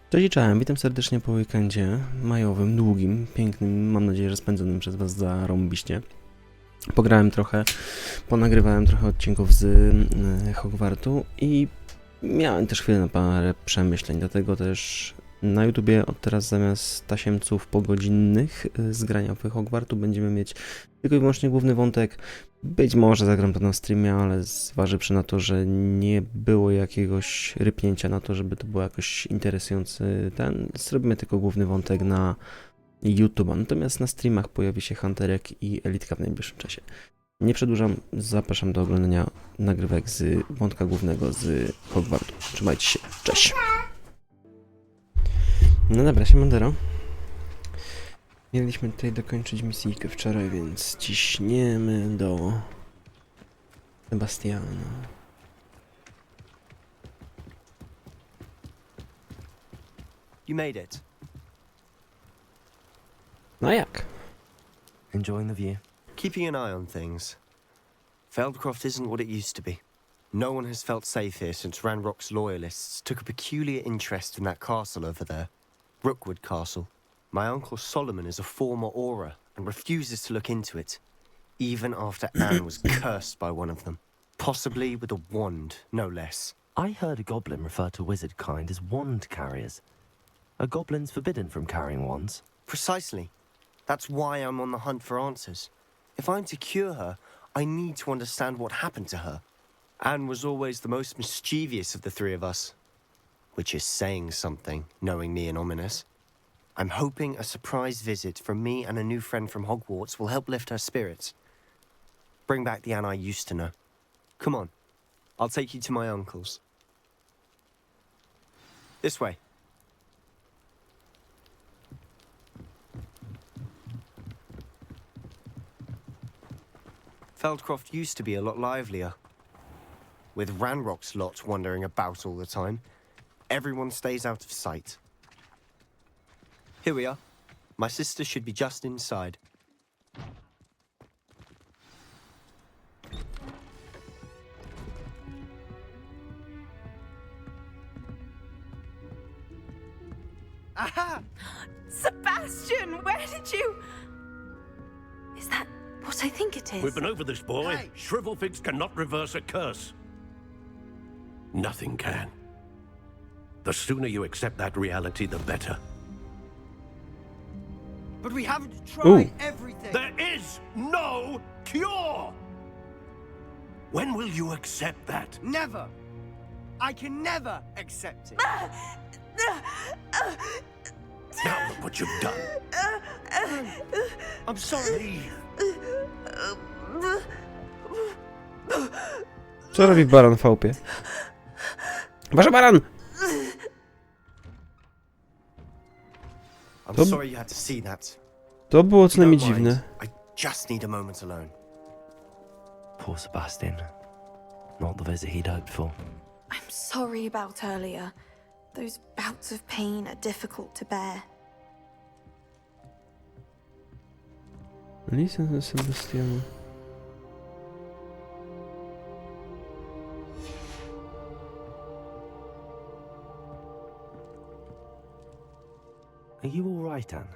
Cześć i czołem, witam serdecznie po weekendzie majowym, długim, pięknym, mam nadzieję, że spędzonym przez was zarąbiście. Pograłem trochę, ponagrywałem trochę odcinków z Hogwartu i miałem też chwilę na parę przemyśleń, dlatego też na YouTubie od teraz zamiast tasiemców pogodzinnych z grania w Hogwartu będziemy mieć tylko i wyłącznie główny wątek. Być może zagram to na streamie, ale zważywszy na to, że nie było jakiegoś rypnięcia na to, żeby to było jakoś interesujący zrobimy tylko główny wątek na YouTube'a. Natomiast na streamach pojawi się Hunterek i Elitka w najbliższym czasie. Nie przedłużam, zapraszam do oglądania nagrywek z wątka głównego z Hogwartu. Trzymajcie się, cześć! No dobra, siemandero. Mieliśmy tutaj dokończyć misję wczoraj, więc ciśniemy do Sebastiana. You made it. No jak? Enjoying the view? Keeping an eye on things. Feldcroft isn't what it used to be. No one has felt safe here since Ranrock's loyalists took a peculiar interest in that castle over there. Rookwood Castle. My uncle Solomon is a former Auror and refuses to look into it, even after Anne was cursed by one of them. Possibly with a wand, no less. I heard a goblin refer to wizard kind as wand carriers. Are goblins forbidden from carrying wands? Precisely. That's why I'm on the hunt for answers. If I'm to cure her, I need to understand what happened to her. Anne was always the most mischievous of the three of us. Which is saying something, knowing me and Ominous. I'm hoping a surprise visit from me and a new friend from Hogwarts will help lift her spirits. Bring back the Anne I used to know. Come on, I'll take you to my uncle's. This way. Feldcroft used to be a lot livelier. With Ranrock's lot wandering about all the time, everyone stays out of sight. Here we are. My sister should be just inside. Aha! Sebastian, where did you... Is that what I think it is? We've been over this, boy. Hey. Shrivelfigs cannot reverse a curse. Nothing can. The sooner you accept that reality, the better. But we haven't Ooh. everything. There is no cure! When will you accept that? Never. I can never accept it. Now look what you've done. I'm sorry. Co robi baran w chałupie? Wasza baran! I'm To- sorry you had to see that. To było co If you najmniej don't mind, dziwne. I just need a moment alone. Poor Sebastian. Not the visit he'd hoped for. I'm sorry about earlier. Those bouts of pain are difficult to bear. Listen do Sebastiana. Are you all right, Anne?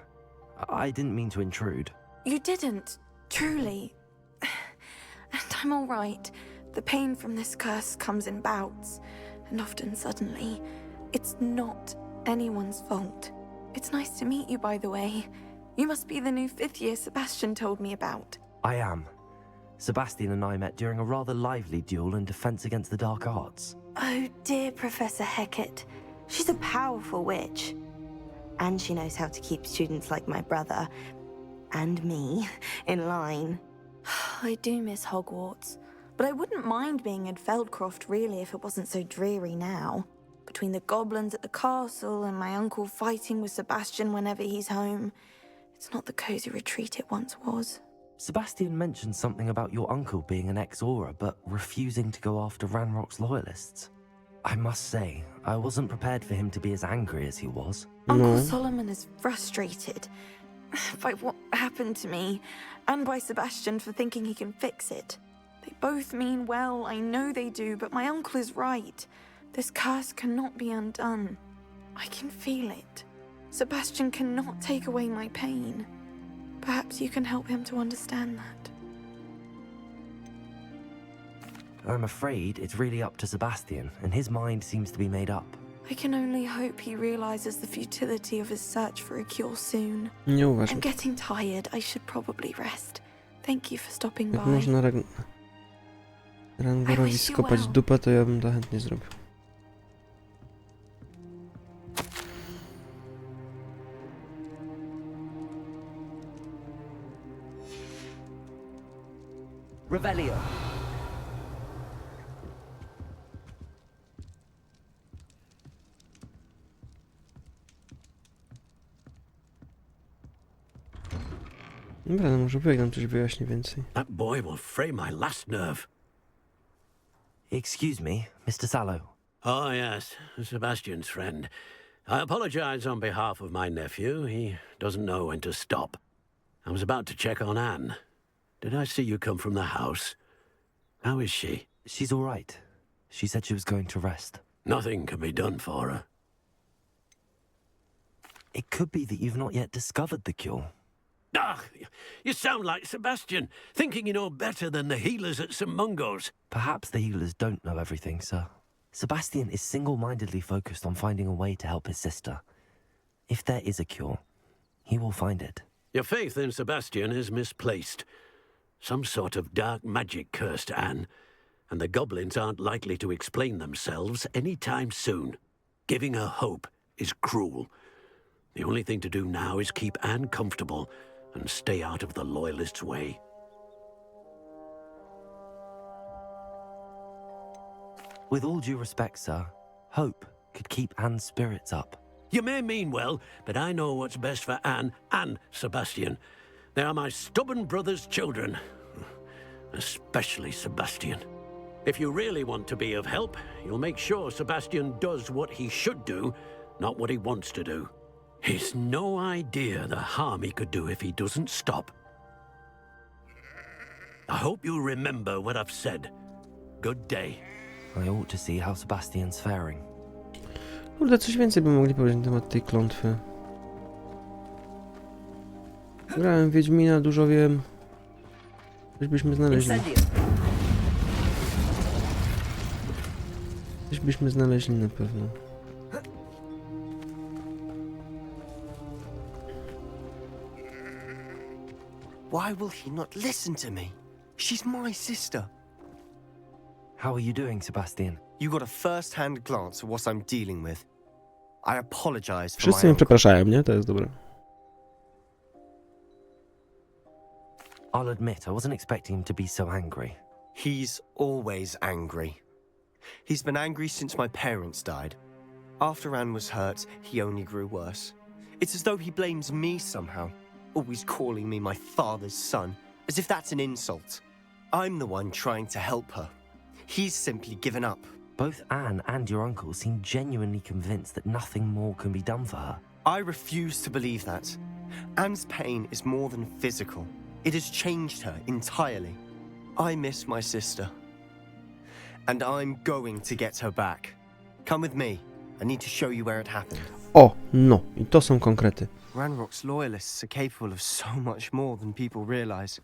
I didn't mean to intrude. You didn't, truly. And I'm all right. The pain from this curse comes in bouts, and often suddenly. It's not anyone's fault. It's nice to meet you, by the way. You must be the new 5th year Sebastian told me about. I am. Sebastian and I met during a rather lively duel in defense against the dark arts. Oh dear, Professor Hecat. She's a powerful witch. And she knows how to keep students like my brother, and me, in line. I do miss Hogwarts, but I wouldn't mind being in Feldcroft really if it wasn't so dreary now. Between the goblins at the castle and my uncle fighting with Sebastian whenever he's home, it's not the cozy retreat it once was. Sebastian mentioned something about your uncle being an ex-Auror, but refusing to go after Ranrock's loyalists. I must say, I wasn't prepared for him to be as angry as he was. Uncle Solomon is frustrated by what happened to me, and by Sebastian for thinking he can fix it. They both mean well, I know they do, but my uncle is right. This curse cannot be undone. I can feel it. Sebastian cannot take away my pain. Perhaps you can help him to understand that. I'm afraid it's really up to Sebastian, and his mind seems to be made up. I can only hope he realizes the futility of his search for a cure soon. Nie uważam. I'm getting tired. I should probably rest. Thank you for stopping Jak by. można Rangorowi wish you skopać well. dupę, to ja bym to chętnie zrobił. Revelio. Dobra, no może Wig nam coś wyjaśni więcej. That boy will fray my last nerve. Excuse me, Mr. Sallow. Oh, yes, Sebastian's friend. I apologize on behalf of my nephew. He doesn't know when to stop. I was about to check on Anne. Did I see you come from the house? How is she? She's all right. She said she was going to rest. Nothing can be done for her. It could be that you've not yet discovered the cure. Ah, you sound like Sebastian, thinking you know better than the healers at St. Mungo's. Perhaps the healers don't know everything, sir. Sebastian is single-mindedly focused on finding a way to help his sister. If there is a cure, he will find it. Your faith in Sebastian is misplaced. Some sort of dark magic cursed Anne, and the goblins aren't likely to explain themselves any time soon. Giving her hope is cruel. The only thing to do now is keep Anne comfortable and stay out of the Loyalists' way. With all due respect, sir, hope could keep Anne's spirits up. You may mean well, but I know what's best for Anne and Sebastian. They are my stubborn brother's children. Especially Sebastian. If you really want to be of help, you'll make sure Sebastian does what he should do, not what he wants to do. He's no idea the harm he could do if he doesn't stop. I hope you remember what I've said. Good day. I ought to see how Sebastian's faring. Kurde, coś więcej by mogli powiedzieć na temat tej klątwy. Grałem w Wiedźmina, dużo wiem. Coś byśmy znaleźli. Coś byśmy znaleźli na pewno. Why will he not listen to me? She's my sister. How are you doing, Sebastian? You got a first-hand glance at what I'm dealing with. I apologize for Wszyscy my mnie uncle. przepraszają, nie? To jest dobre. I'll admit, I wasn't expecting him to be so angry. He's always angry. He's been angry since my parents died. After Anne was hurt, he only grew worse. It's as though he blames me somehow, always calling me my father's son, as if that's an insult. I'm the one trying to help her. He's simply given up. Both Anne and your uncle seem genuinely convinced that nothing more can be done for her. I refuse to believe that. Anne's pain is more than physical. It has changed her entirely. I miss my sister. And I'm going to get her back. Come with me. I need to show you where it happened. O, no. I to są konkrety. Ranrock's loyalists are capable of so much more than people realize.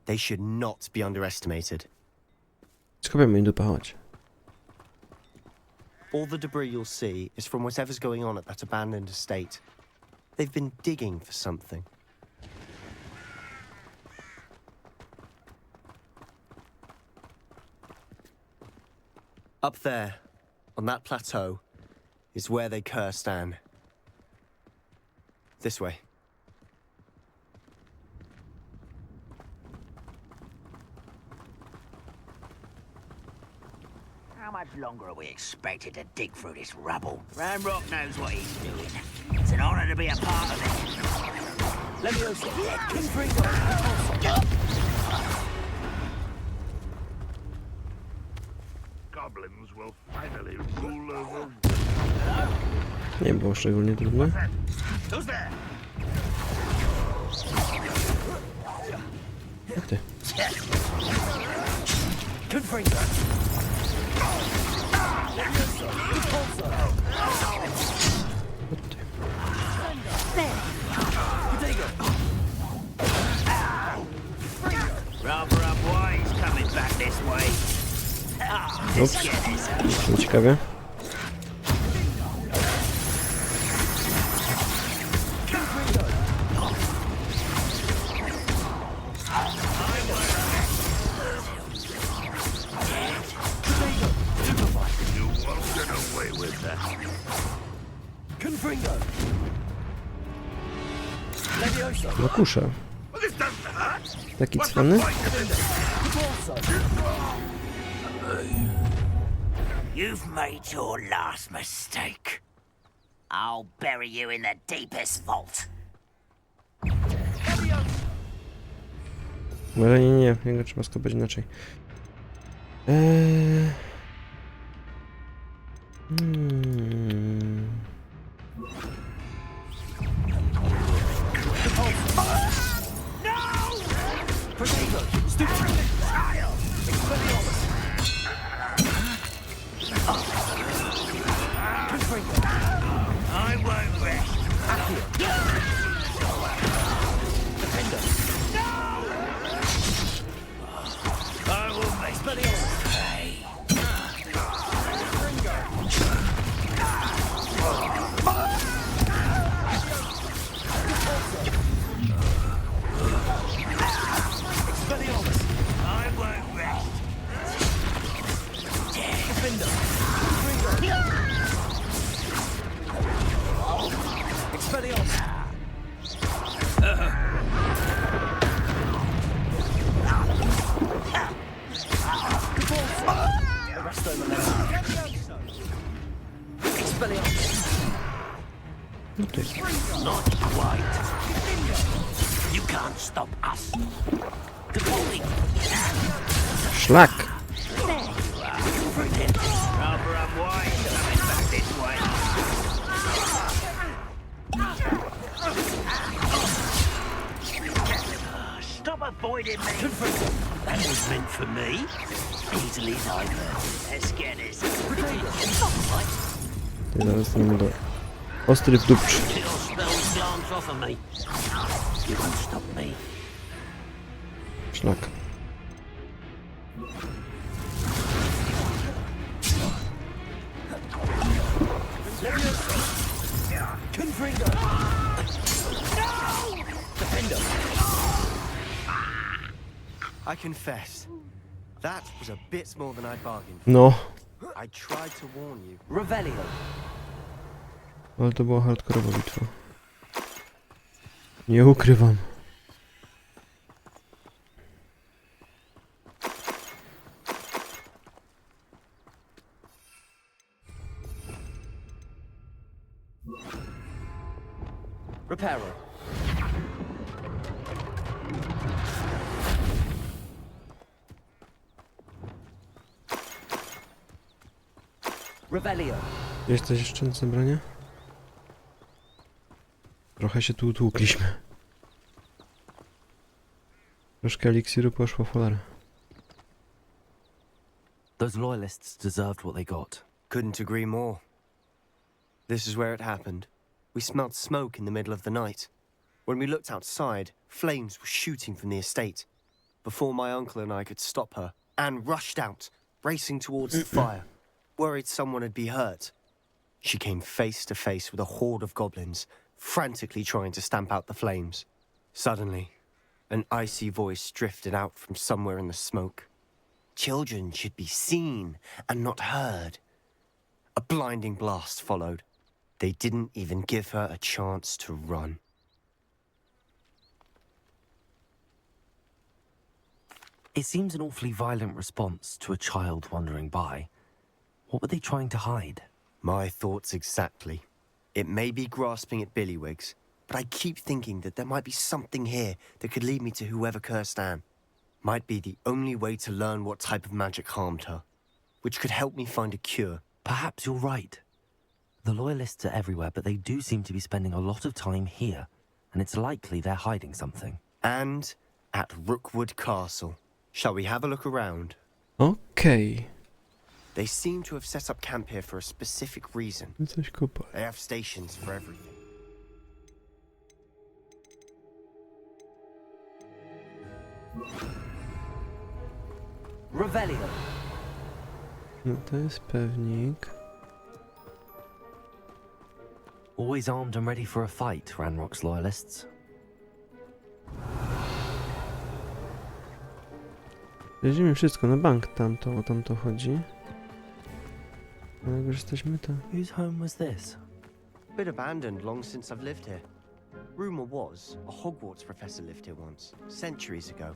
They should not be underestimated. Skopiemy im dupę, chodź. All the debris you'll see is from whatever's going on at that abandoned estate. They've been digging for something. Up there, on that plateau, is where they cursed Anne. This way. How much longer are we expected to dig through this rubble? Ranrock knows what he's doing. It's an honor to be a part of it. Let me Goblins will finally rule over. Nie było szczególnie trudne. Who's there? Jak ty? Ups. To ciekawie. No kusza. Taki cwany? You've made your last mistake. I'll bury you in the deepest vault. Ale nie, jego trzeba skopać inaczej. I won't rest. I will make you pay. I won't rest. Not quite. You can't stop us. Szlak! Rather unwise coming back this way. Stop avoiding me. That was meant for me. Easily diverted. Let's get this. Ty zaraz nie będę ostry w dupcz. Till spells glance off of me. You won't stop me. Szlak. I confess, that was a bit more than I bargained for. No, I tried to warn you. Revelio. ale to była hardkorowa bitwa. Nie ukrywam. Reparo. Revelio. Jest coś jeszcze na zebranie? Trochę się tu tłukliśmy. Troszkę eliksiru poszło w cholerę. Those loyalists deserved what they got. Couldn't agree more. This is where it happened. We smelled smoke in the middle of the night. When we looked outside, flames were shooting from the estate. Before my uncle and I could stop her, Anne rushed out, racing towards the fire, worried someone had been hurt. She came face to face with a horde of goblins, frantically trying to stamp out the flames. Suddenly, an icy voice drifted out from somewhere in the smoke. Children should be seen and not heard. A blinding blast followed. They didn't even give her a chance to run. It seems an awfully violent response to a child wandering by. What were they trying to hide? My thoughts exactly. It may be grasping at Billywigs, but I keep thinking that there might be something here that could lead me to whoever cursed Anne. Might be the only way to learn what type of magic harmed her, which could help me find a cure. Perhaps you're right. The loyalists are everywhere, but they do seem to be spending a lot of time here, and it's likely they're hiding something. And at Rookwood Castle. Shall we have a look around? Okej. They seem to have set up camp here for a specific reason. Coś kupa. They have stations for everything. Revelio. No to jest pewnik. Always armed and ready for a fight, Ranrock's loyalists. Weźmiemy wszystko na bank, o tamto chodzi. Ale jak już jesteśmy to... Whose home was this? Been abandoned long since I've lived here. Rumor was a Hogwarts professor lived here once, centuries ago.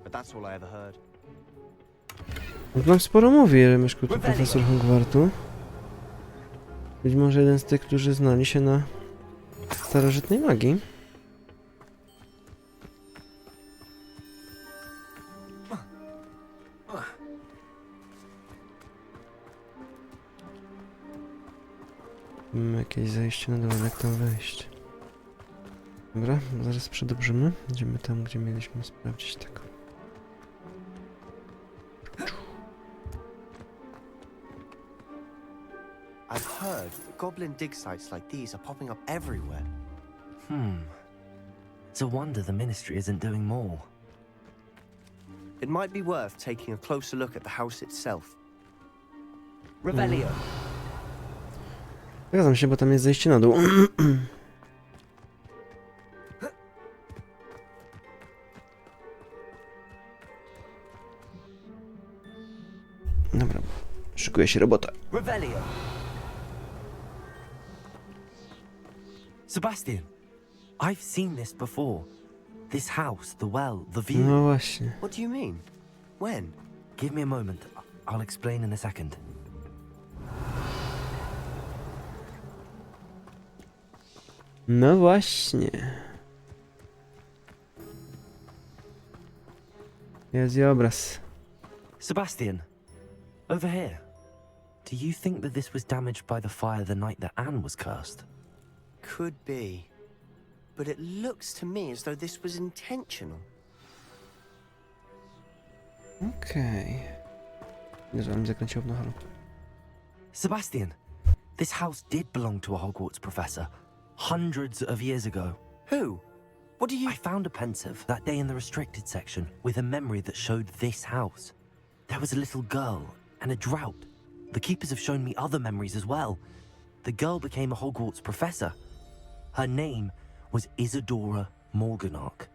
But that's all I ever heard. No to nam sporo mówi, że mieszkał tu profesor Hogwartu. Być może jeden z tych, którzy znali się na starożytnej magii. Mamy jakieś zejście na dole, jak tam wejść. Dobra, zaraz przedobrzymy. Idziemy tam, gdzie mieliśmy sprawdzić tego. I've heard that goblin dig sites like these are popping up everywhere. It's a wonder the Ministry isn't doing more. It might be worth taking a closer look at the house itself. Revelio. Zgadzam się, bo tam jest zejście na dół. Dobra, szykuje się robota. Revelio. Sebastian, I've seen this before. This house, the well, the view. No właśnie. What do you mean? When? Give me a moment. I'll explain in a second. No właśnie. Jest i obraz. Sebastian, over here. Do you think that this was damaged by the fire the night that Anne was cursed? Could be. But it looks to me as though this was intentional. Okej. Jezu, ale mi zakręciło w nohalu. Sebastian, this house did belong to a Hogwarts professor hundreds of years ago. Who? What do you... I found a pensive that day in the restricted section with a memory that showed this house. There was a little girl and a drought. The keepers have shown me other memories as well. The girl became a Hogwarts professor. Her name was Isadora Morganach.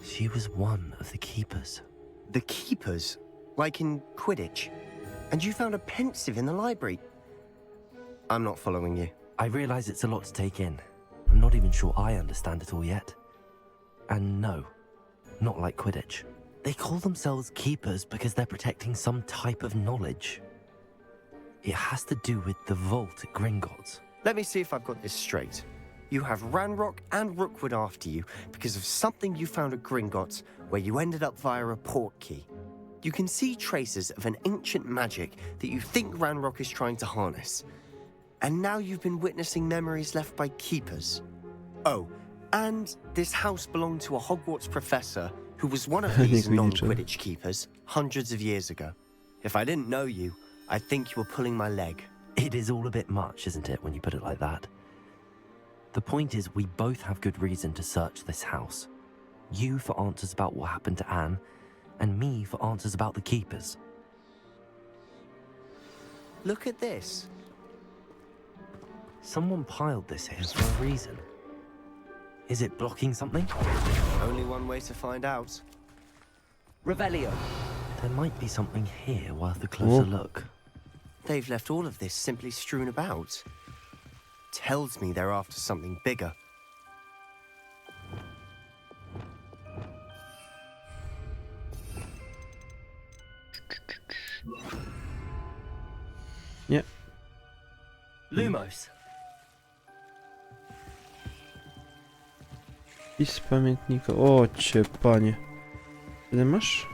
She was one of the keepers. The keepers? Like in Quidditch? And you found a pensive in the library? I'm not following you. I realize it's a lot to take in. I'm not even sure I understand it all yet. And no, not like Quidditch. They call themselves keepers because they're protecting some type of knowledge. It has to do with the vault at Gringotts. Let me see if I've got this straight. You have Ranrock and Rookwood after you because of something you found at Gringotts where you ended up via a port key. You can see traces of an ancient magic that you think Ranrock is trying to harness. And now you've been witnessing memories left by keepers. Oh, and this house belonged to a Hogwarts professor who was one of these non-Quidditch keepers hundreds of years ago. If I didn't know you, I'd think you were pulling my leg. It is all a bit much, isn't it, when you put it like that? The point is, we both have good reason to search this house. You for answers about what happened to Anne, and me for answers about the keepers. Look at this. Someone piled this here for a reason. Is it blocking something? Only one way to find out. Revelio. There might be something here worth a closer look. They've left all of this simply strewn about. Tells me they're after something bigger. Nie. Lumos. I z pamiętnika. O cię, panie. Ile masz?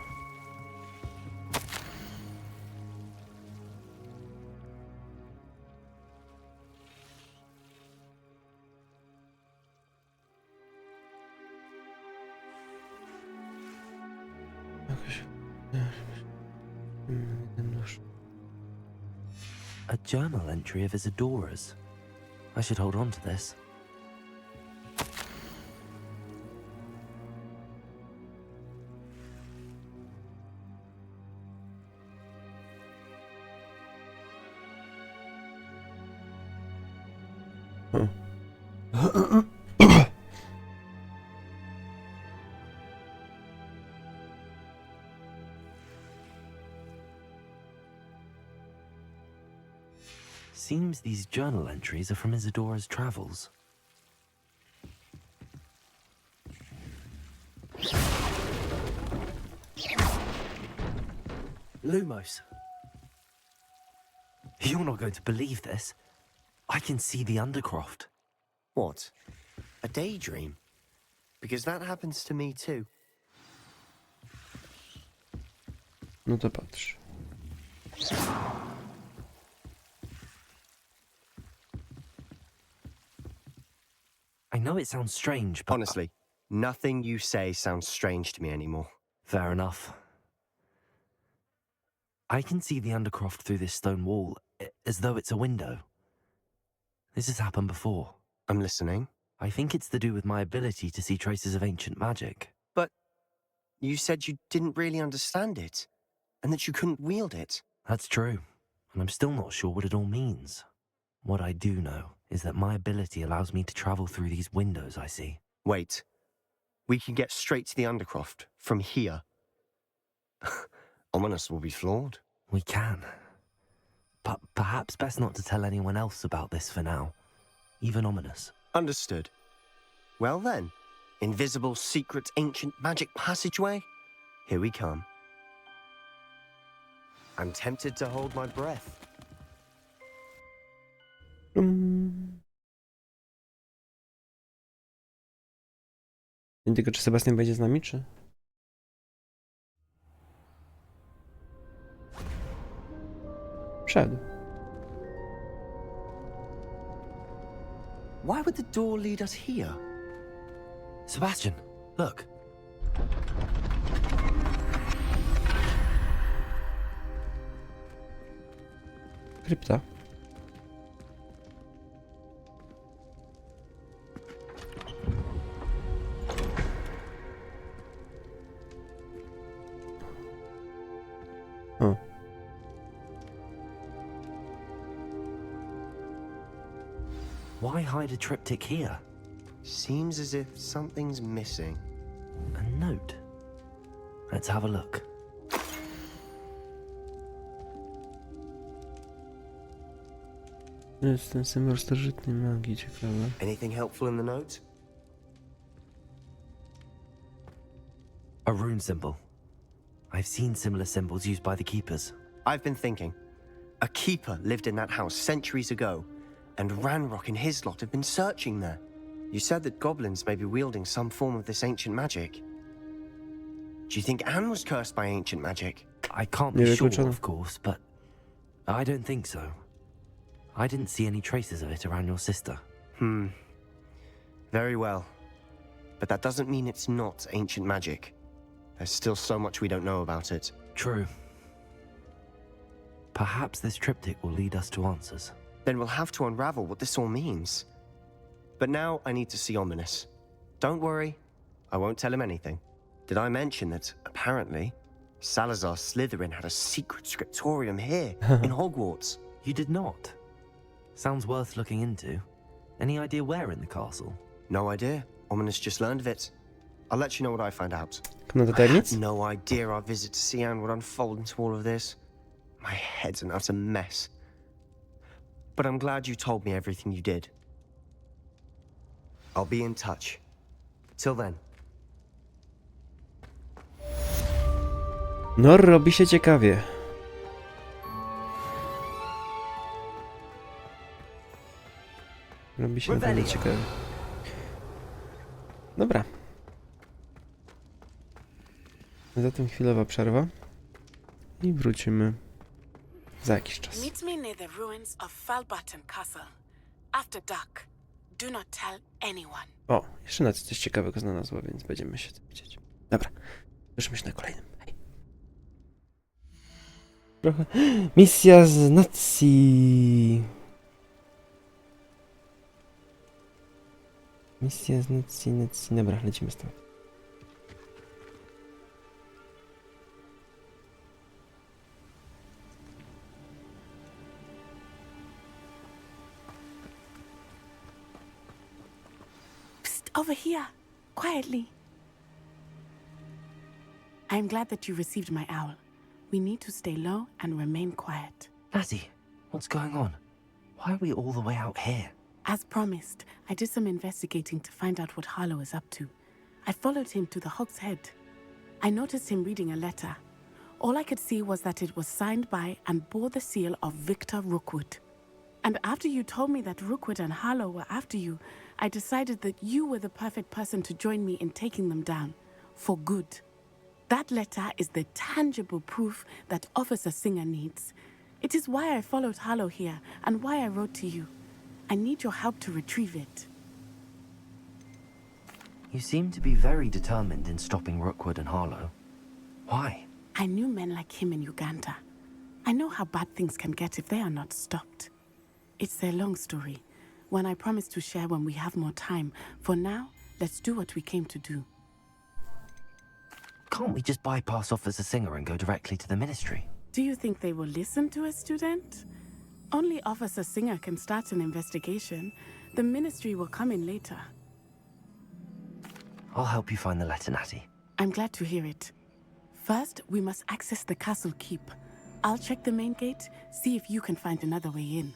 Jakoś... Jeden nóż. A journal entry of Isadora's. I should hold on to this. Seems these journal entries are from Isadora's travels. Lumos. You're not going to believe this. I can see the Undercroft. What? A daydream? Because that happens to me too. No to patrz. I know it sounds strange, but... Honestly, nothing you say sounds strange to me anymore. Fair enough. I can see the Undercroft through this stone wall, as though it's a window. This has happened before. I'm listening. I think it's to do with my ability to see traces of ancient magic. But you said you didn't really understand it, and that you couldn't wield it. That's true, and I'm still not sure what it all means. What I do know is that my ability allows me to travel through these windows I see. Wait. We can get straight to the Undercroft from here. Ominous will be flawed. We can. But perhaps best not to tell anyone else about this for now. Even Ominous. Understood. Well then, invisible, secret, ancient magic passageway? Here we come. I'm tempted to hold my breath. Nie tylko, czy Sebastian będzie z nami, czy? Wszedł. Why would the door lead us here? Sebastian, look. Krypta. O. Why hide a triptych here? Seems as if something's missing. A note. Let's have a look. Jest ten symbol starożytnej magii, ciekawe. Anything helpful in the note? A rune symbol. I've seen similar symbols used by the keepers. I've been thinking. A keeper lived in that house centuries ago, and Ranrock and his lot have been searching there. You said that goblins may be wielding some form of this ancient magic. Do you think Anne was cursed by ancient magic? I can't be sure, of course, but I don't think so. I didn't see any traces of it around your sister. Very well. But that doesn't mean it's not ancient magic. There's still so much we don't know about it. True. Perhaps this triptych will lead us to answers. Then we'll have to unravel what this all means. But now I need to see Ominous. Don't worry, I won't tell him anything. Did I mention that, apparently, Salazar Slytherin had a secret scriptorium here, in Hogwarts? You did not? Sounds worth looking into. Any idea where in the castle? No idea. Ominous just learned of it. I'll let you know what I find out. Komnata I had tajemnic? no idea our visit to Sian would unfold into all of this. My head's an utter mess. But I'm glad you told me everything you did. I'll be in touch. Till then. No, robi się ciekawie. Robi się naprawdę ciekawie. Dobra. Zatem chwilowa przerwa. I wrócimy za jakiś czas. Meet me near the ruins of Falbaton Castle. After dark. Do not tell anyone. O, jeszcze Nacy coś ciekawego znalazła, więc będziemy się dowiedzieć. Dobra, słyszymy się na kolejnym. Hej. Trochę... Misja z Nacji. Misja z Nacji. Dobra, lecimy stąd. Over here, quietly. I am glad that you received my owl. We need to stay low and remain quiet. Natty, what's going on? Why are we all the way out here? As promised, I did some investigating to find out what Harlow is up to. I followed him to the Hog's Head. I noticed him reading a letter. All I could see was that it was signed by and bore the seal of Victor Rookwood. And after you told me that Rookwood and Harlow were after you, I decided that you were the perfect person to join me in taking them down. For good. That letter is the tangible proof that Officer Singer needs. It is why I followed Harlow here and why I wrote to you. I need your help to retrieve it. You seem to be very determined in stopping Rookwood and Harlow. Why? I knew men like him in Uganda. I know how bad things can get if they are not stopped. It's a long story, one I promise to share when we have more time. For now, let's do what we came to do. Can't we just bypass Officer Singer and go directly to the ministry? Do you think they will listen to a student? Only Officer Singer can start an investigation. The ministry will come in later. I'll help you find the letter, Natty. I'm glad to hear it. First, we must access the castle keep. I'll check the main gate, see if you can find another way in.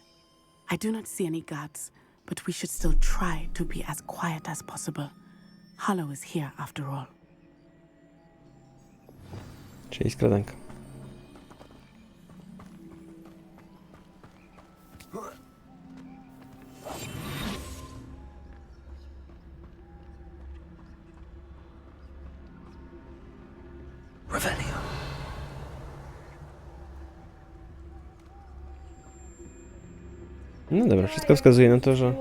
I do not see any guards, but we should still try to be as quiet as possible. Harlow is here after all. Czyli skradanka. Revelio. No dobra, wszystko wskazuje na to, że...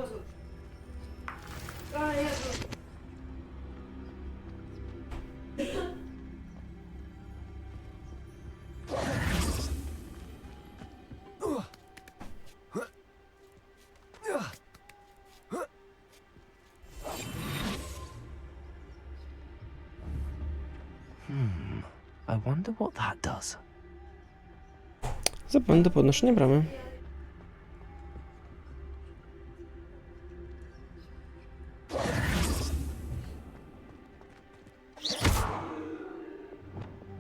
I wonder what that does. Zapewne do podnoszenia bramy.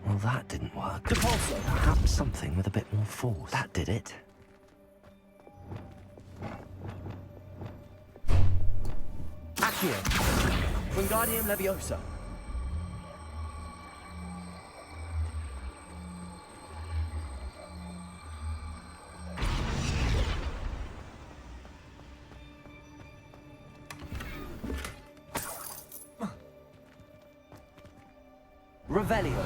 Well, that didn't work. Perhaps something with a bit more force. That did it. Accio. Wingardium Leviosa. Revelio.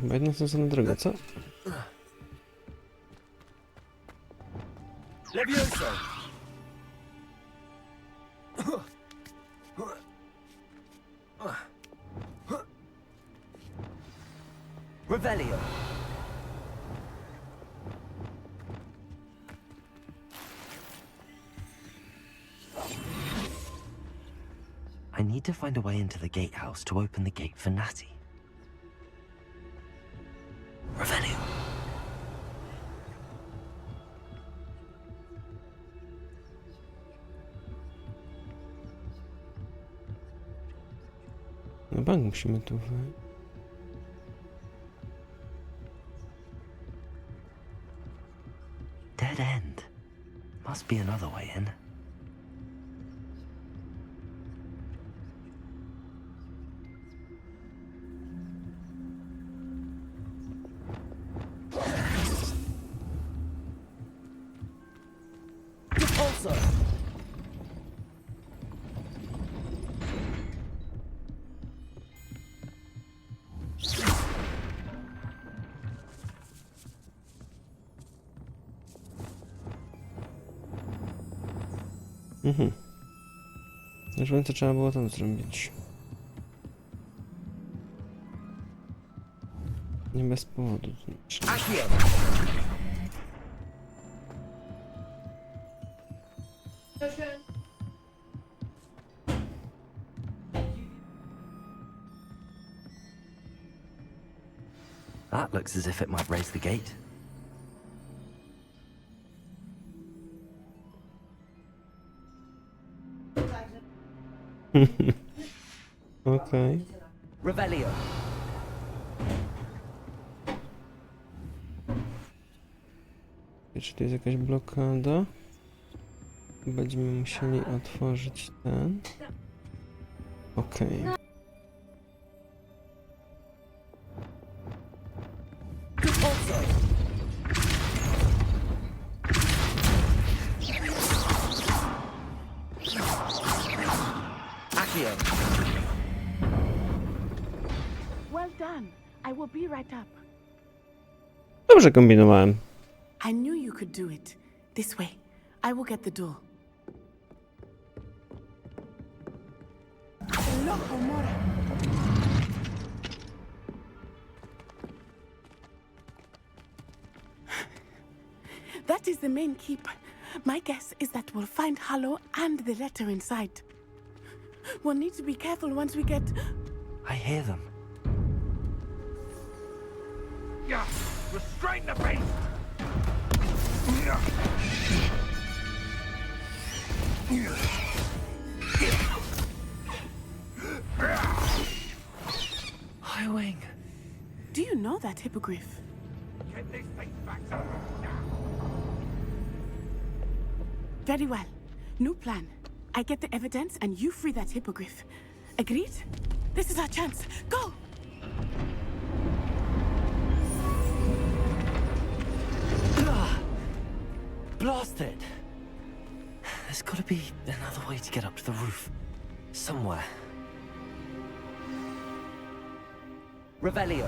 Chyba jedna sensowna droga, co? Levioso. Revelio. I need to find a way into the gatehouse to open the gate for Natty. Revelio. Na bank musimy tu wejść. Dead end. Must be another way in. Repulsor. Już wiem, co trzeba było tam zrobić. Nie bez powodu. Accio. That looks as if it might raise the gate. Okej. Revelio. Czy to jest jakaś blokada? Będziemy musieli otworzyć ten. Okej. Accio. Well done. I will be right up. Dobrze kombinowałem. I knew you could do it. This way. I will get the door. That is the main keep. My guess is that we'll find Hollow and the letter inside. We'll need to be careful once we get... I hear them. Yeah, restrain the beast! Highwing. Do you know that hippogriff? Get this thing back up now! Very well. New plan. I get the evidence and you free that hippogriff. Agreed? This is our chance. Go! Blasted! There's gotta be another way to get up to the roof. Somewhere. Revelio.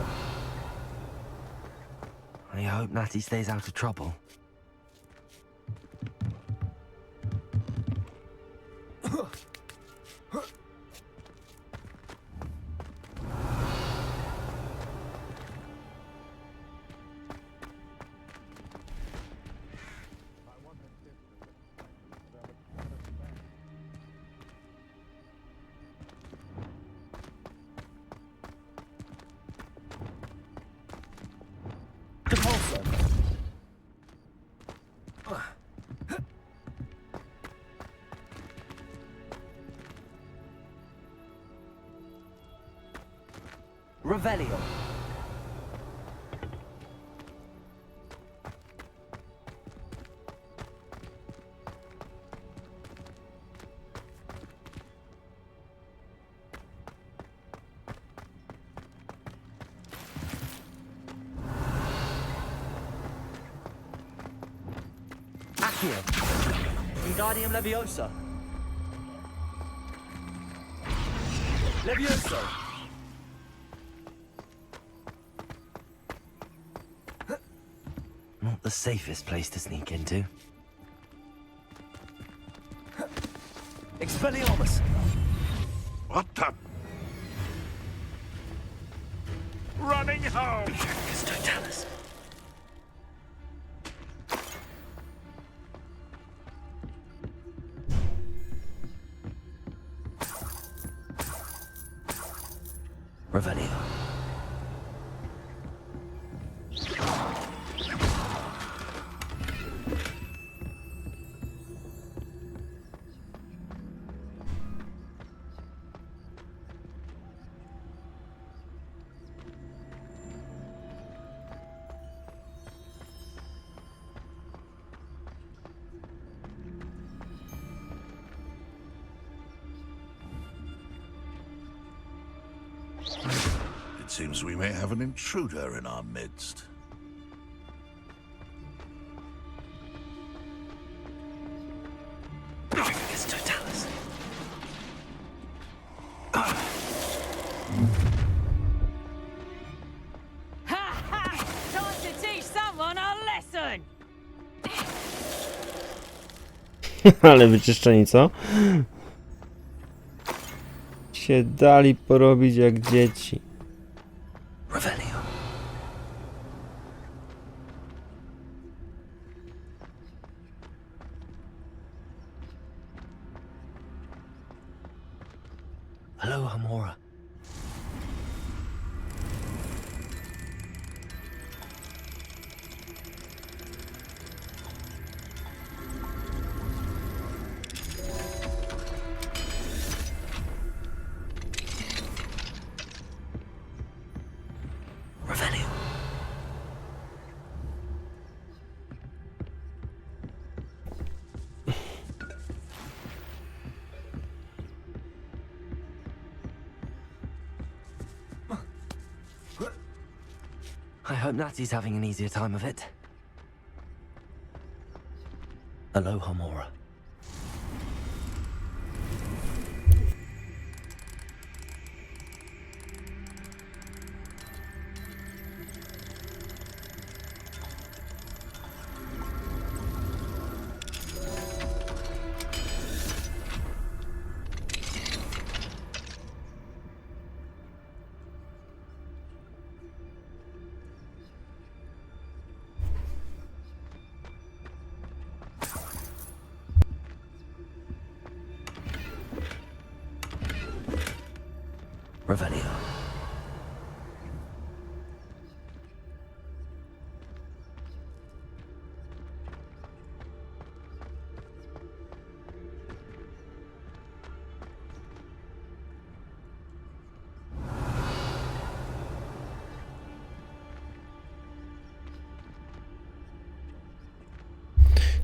I hope Natty stays out of trouble. Revelio. Accio. Wingardium Leviosa. Levioso. Not the safest place to sneak into. Expelliarmus. What the? Running home! It's Totalis. Revelio. It seems we may have an intruder in our midst. It's Totalis. Ha ha! Time to teach someone a lesson! Ale wyczyszczeni, co? Się dali porobić jak dzieci. Revelio. Hello, Hamora. hope Natty's having an easier time of it. Aloha, Mora. Revelio.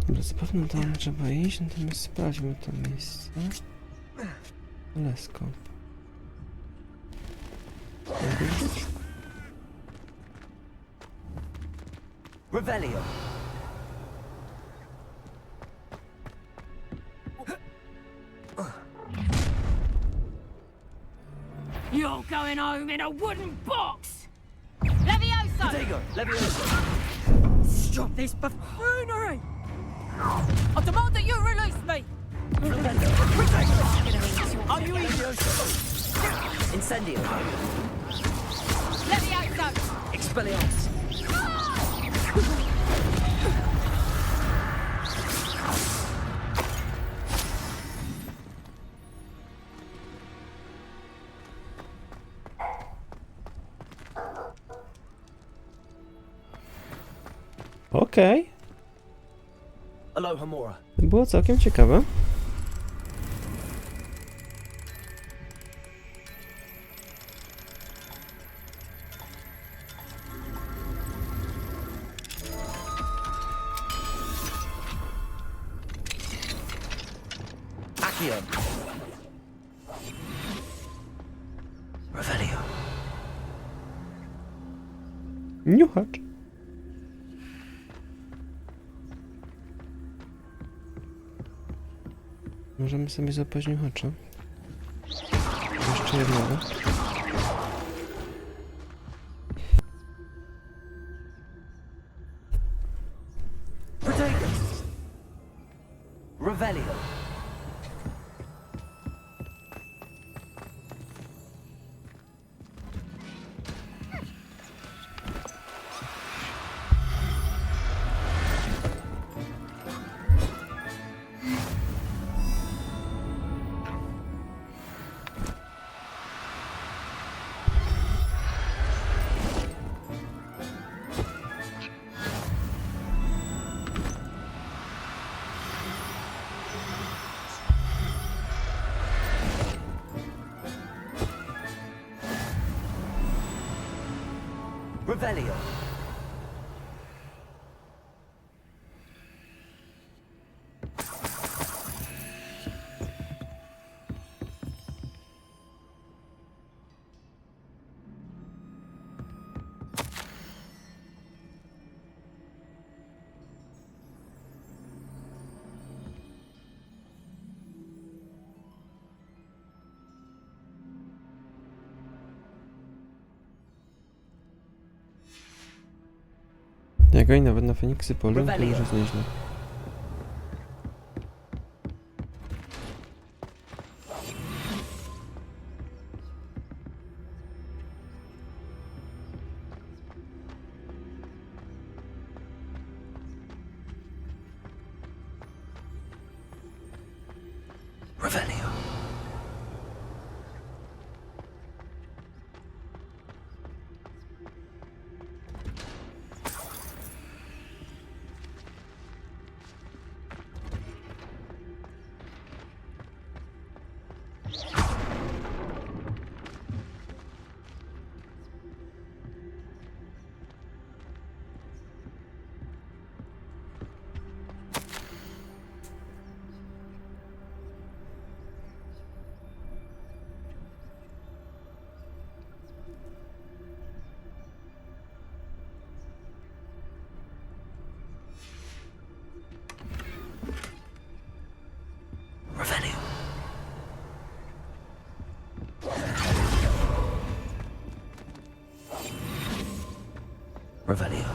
Dobra, zapewne tam trzeba iść, natomiast sprawdźmy to miejsce. Teleskop. Revelio. You're going home in a wooden box! Levioso! Protego, Levioso. Stop this buffoonery! I demand that you release me! Revelio. Protego. Are you Levioso. Incendio. Levioso! Expelliarmus. Okej. Aloha, Mora. Było całkiem ciekawe. Accio. Revelio. Niuchacz. Możemy sobie zapaść niuchacza. Jeszcze jednego. Protego. Revelio. Revelio. Jak i nawet na Feniksy polu, to Revelio. już jest nieźle. Revelio. Revelio.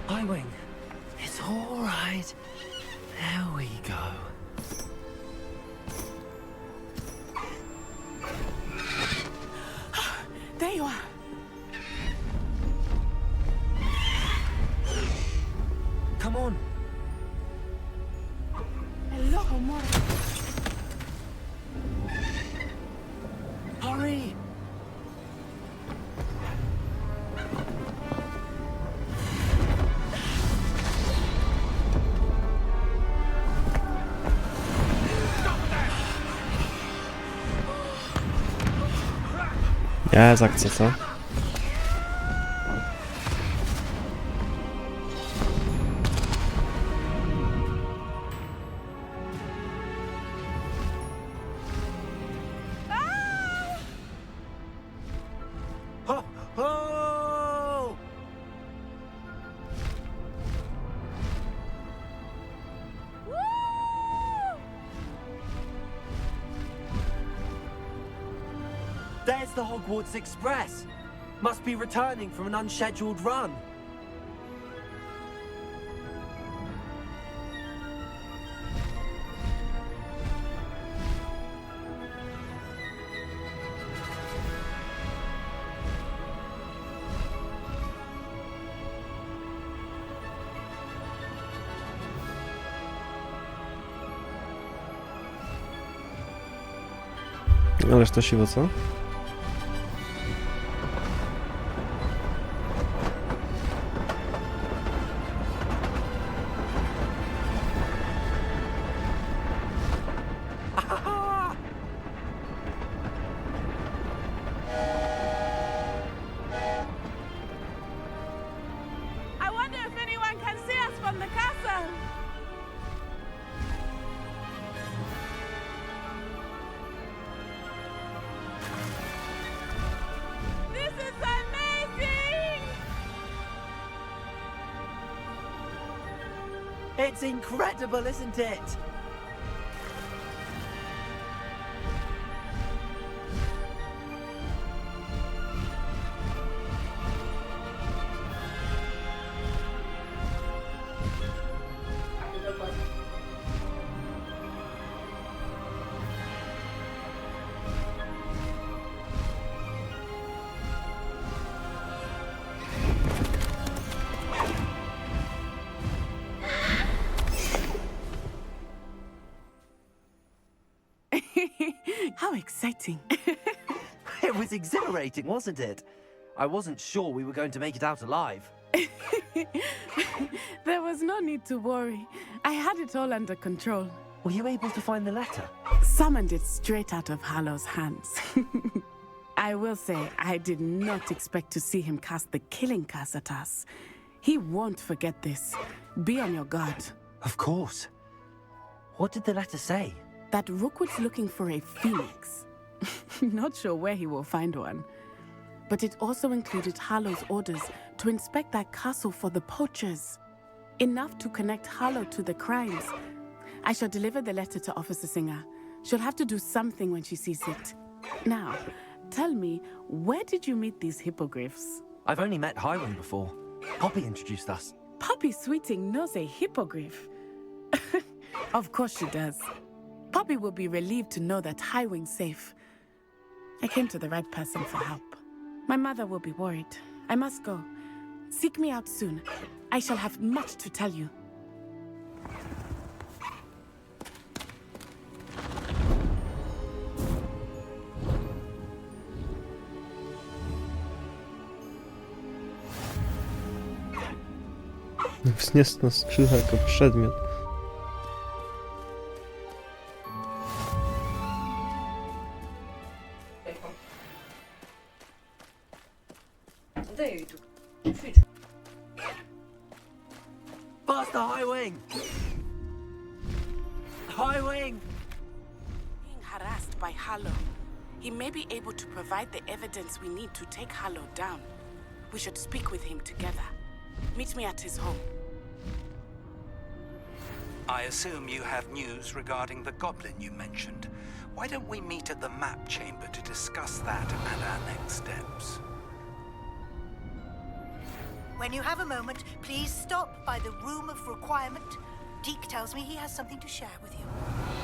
Highwing. It's all right. There we go. There you are. Come on. Hello, Homura. Hurry. Jest akcja, co? Ho, ho! There's the Hogwarts Express. Must be returning from an unscheduled run. Ależ to siwo, co? I wonder if anyone can see us from the castle. This is amazing! It's incredible, isn't it? How exciting. It was exhilarating, wasn't it? I wasn't sure we were going to make it out alive. There was no need to worry. I had it all under control. Were you able to find the letter? Summoned it straight out of Harlow's hands. I will say, I did not expect to see him cast the killing curse at us. He won't forget this. Be on your guard. Of course. What did the letter say? That Rookwood's looking for a phoenix. Not sure where he will find one. But it also included Harlow's orders to inspect that castle for the poachers. Enough to connect Harlow to the crimes. I shall deliver the letter to Officer Singer. She'll have to do something when she sees it. Now, tell me, where did you meet these hippogriffs? I've only met Highwing before. Poppy introduced us. Poppy Sweeting knows a hippogriff. Of course she does. Poppy will be relieved to know that Highwing's safe. I came to the right person for help. My mother will be worried. I must go. Seek me out soon. I shall have much to tell you. Wzniósł na skrzydła jako przedmiot. Faster, Highwing! Highwing! Being harassed by Harlow. He may be able to provide the evidence we need to take Harlow down. We should speak with him together. Meet me at his home. I assume you have news regarding the goblin you mentioned. Why don't we meet at the map chamber to discuss that and our next steps? When you have a moment, please stop by the Room of Requirement. Deke tells me he has something to share with you.